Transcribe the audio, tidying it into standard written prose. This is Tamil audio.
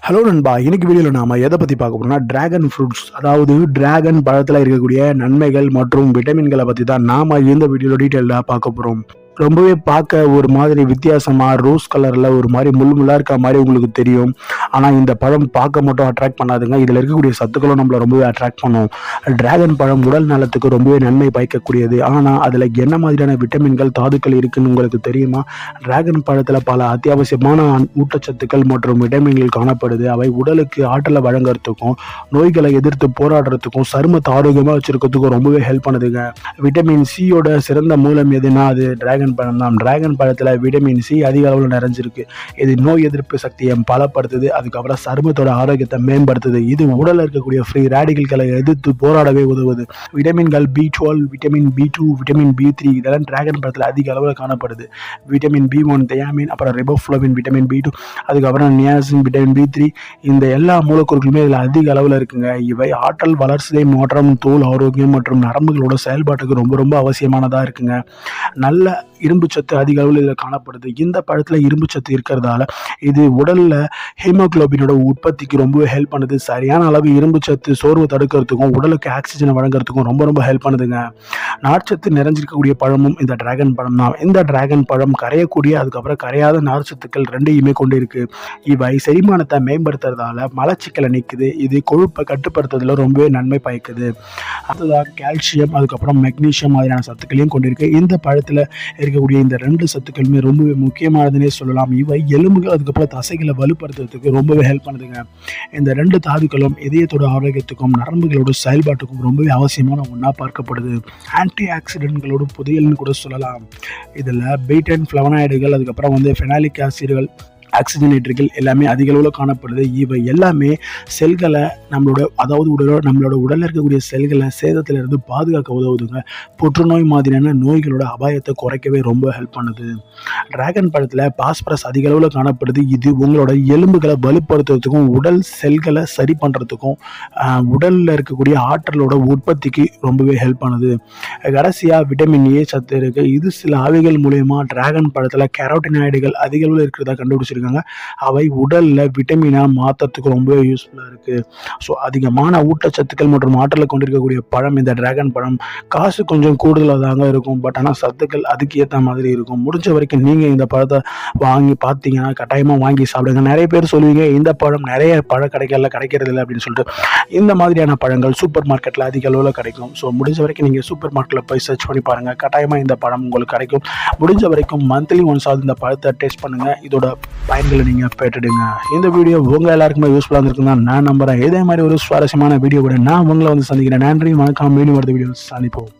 ஹலோ நண்பா, இன்னைக்கு வீடியோவில் நாம எதை பற்றி பார்க்க போறோம்னா டிராகன் ஃப்ரூட்ஸ், அதாவது டிராகன் பழத்தில் இருக்கக்கூடிய நன்மைகள் மற்றும் விட்டமின்களை பற்றி தான் நாம இந்த வீடியோவில் டீட்டெயிலாக பார்க்க போகிறோம். ரொம்பவே பார்க்க ஒரு மாதிரி வித்தியாசமாக ரோஸ் கலரில் ஒரு மாதிரி முள்முள்ளாக இருக்க மாதிரி உங்களுக்கு தெரியும். ஆனால் இந்த பழம் பார்க்க மட்டும் அட்ராக்ட் பண்ணாதுங்க, இதில் இருக்கக்கூடிய சத்துக்களும் நம்மளை ரொம்பவே அட்ராக்ட் பண்ணும். டிராகன் பழம் உடல் நலத்துக்கு ரொம்பவே நன்மை பயக்கக்கூடியது. ஆனால் அதில் என்ன மாதிரியான விட்டமின்கள் தாதுக்கள் இருக்குன்னு உங்களுக்கு தெரியுமா? டிராகன் பழத்தில் பல அத்தியாவசியமான ஊட்டச்சத்துக்கள் மற்றும் விட்டமின்கள் காணப்படுது. அவை உடலுக்கு ஆற்றலை வழங்குறதுக்கும் நோய்களை எதிர்த்து போராடுறதுக்கும் சருமத்தை ஆரோக்கியமாக வச்சிருக்கிறதுக்கும் ரொம்பவே ஹெல்ப் பண்ணுதுங்க. விட்டமின் சியோட சிறந்த மூலம் எதுனா அது டிராகன் பழம் தான். டிராகன் பழத்தில் விட்டமின் சி அதிக அளவில் நிறைஞ்சிருக்கு. இது நோய் எதிர்ப்பு சக்தியை பலப்படுத்துது. அதுக்கப்புறம் சருமத்தோட ஆரோக்கியத்தை மேம்படுத்துது. இது உடலில் இருக்கக்கூடிய ஃப்ரீ ரேடிக்கல்களை எதிர்த்து போராடவே உதவுது. விட்டமின்கள் B12, vitamin B2, vitamin B3 இதெல்லாம் டிராகன் பழத்தில் அதிக அளவில் காணப்படுது. விட்டமின் B1 தியாமின், அப்புறம் ரிபோஃப்ளோவின் விட்டமின் B2, அதுக்கப்புறம் நியாசின் விட்டமின் B3, இந்த எல்லா மூலக்கூறுகளுமே இதில் அதிக அளவில் இருக்குங்க. இவை ஆற்றல், வளர்சிதை மாற்றம், தோல் ஆரோக்கியம் மற்றும் நரம்புகளோட செயல்பாட்டுக்கு ரொம்ப ரொம்ப அவசியமானதாக இருக்குங்க. நல்ல இரும்பு சத்து அதிக அளவில் இதில் காணப்படுது. இந்த பழத்தில் இரும்பு சத்து இருக்கிறதால இது உடலில் ஹீமோகுளோபினோட உற்பத்திக்கு ரொம்பவே ஹெல்ப் பண்ணுது. சரியான அளவு இரும்பு சத்து சோர்வு தடுக்கிறதுக்கும் உடலுக்கு ஆக்சிஜனை வழங்குறதுக்கும் ரொம்ப ரொம்ப ஹெல்ப் பண்ணுதுங்க. நார்ச்சத்து நிறைஞ்சிருக்கக்கூடிய பழமும் இந்த டிராகன் பழம் தான். இந்த டிராகன் பழம் கரையக்கூடிய அதுக்கப்புறம் கரையாத நார்ச்சத்துக்கள் ரெண்டையுமே கொண்டு இருக்கு. இவை செரிமானத்தை மேம்படுத்துறதால மலச்சிக்கலை நீக்குது. இது கொழுப்பை கட்டுப்படுத்துறதுல ரொம்பவே நன்மை பயக்குது. அதுதான் கால்சியம், அதுக்கப்புறம் மெக்னீஷியம் மாதிரியான சத்துக்களையும் கொண்டிருக்கு. இந்த பழத்தில் இருக்கக்கூடிய இந்த ரெண்டு சத்துக்களுமே ரொம்பவே முக்கியமானதுன்னே சொல்லலாம். இவை எலும்புகள் அதுக்கப்புறம் தசைகளை வலுப்படுத்துறதுக்கு ரொம்பவே ஹெல்ப் பண்ணுதுங்க. இந்த ரெண்டு தாதுக்களும் இதயத்தோட ஆரோக்கியத்துக்கும் நரம்புகளோட செயல்பாட்டுக்கும் ரொம்பவே அவசியமான ஒன்றா பார்க்கப்படுது. ஆன்டி ஆக்சிடென்ட்களோட புதையல்னு கூட சொல்லலாம். இதில் பீட்டன் ஃப்ளவனாய்டுகள், அதுக்கப்புறம் ஃபெனாலிக் ஆசிடுகள், ஆக்சிஜனேட்டர்கள் எல்லாமே அதிக அளவில் காணப்படுது. இவை எல்லாமே செல்களை நம்மளோட உடலில் இருக்கக்கூடிய செல்களை சேதத்திலிருந்து பாதுகாக்க உதவுதுங்க. புற்றுநோய் மாதிரியான நோய்களோட அபாயத்தை குறைக்கவே ரொம்ப ஹெல்ப் பண்ணுது. டிராகன் பழத்தில் பாஸ்பரஸ் அதிக அளவில் காணப்படுது. இது உங்களோட எலும்புகளை வலுப்படுத்துறதுக்கும் உடல் செல்களை சரி பண்ணுறதுக்கும் உடலில் இருக்கக்கூடிய ஆற்றலோட உற்பத்திக்கு ரொம்பவே ஹெல்ப் பண்ணுது. கடைசியாக விட்டமின் ஏ சத்து இருக்குது. இது சில ஆவிகள் மூலயமா டிராகன் பழத்தில் கேரோட்டினாய்டுகள் அதிக அளவில் இருக்கிறதா கண்டுபிடிச்சிருக்காங்க. அவை உடலில் விட்டமினாக மாற்றத்துக்கு ரொம்பவே யூஸ்ஃபுல்லாக இருக்குது. ஸோ அதிகமான ஊட்டச்சத்துக்கள் மற்றும் ஆற்றலை கொண்டிருக்கக்கூடிய பழம் இந்த டிராகன் பழம். காசு கொஞ்சம் கூடுதலாக தாங்க இருக்கும், பட் ஆனால் சத்துக்கள் அதுக்கு ஏற்ற மாதிரி இருக்கும். முடிஞ்ச வரைக்கும் நீங்கள் இந்த பழத்தை வாங்கி பார்த்தீங்கன்னா கட்டாயமாக வாங்கி சாப்பிடுங்க. நிறைய பேர் சொல்லுவீங்க இந்த பழம் நிறைய பழம் கிடைக்கிறது இல்லை அப்படின்னு சொல்லிட்டு. இந்த மாதிரியான பழங்கள் சூப்பர் மார்க்கெட்டில் அதிக அளவில் கிடைக்கும். ஸோ முடிஞ்ச வரைக்கும் நீங்கள் சூப்பர் மார்க்கெட்டில் போய் சர்ச் பண்ணி பாருங்கள். கட்டாயமாக இந்த பழம் உங்களுக்கு கிடைக்கும். முடிஞ்ச வரைக்கும் மந்த்லி ஒன்ஸாவது இந்த பழத்தை டேஸ்ட் பண்ணுங்கள். இதோட பயன்களை நீங்கள் பெற்றுடுங்க. இந்த வீடியோ உங்கள் எல்லாருக்குமே யூஸ்ஃபுல்லாக இருந்திருக்குன்னு தான் நான் நம்புகிறேன். இதே மாதிரி ஒரு சுவாரஸ்யமான வீடியோ கூட நான் உங்களை சந்திக்கிறேன். நன்றி, வணக்கம். மீண்டும் அடுத்த வீடியோ சந்திப்போம்.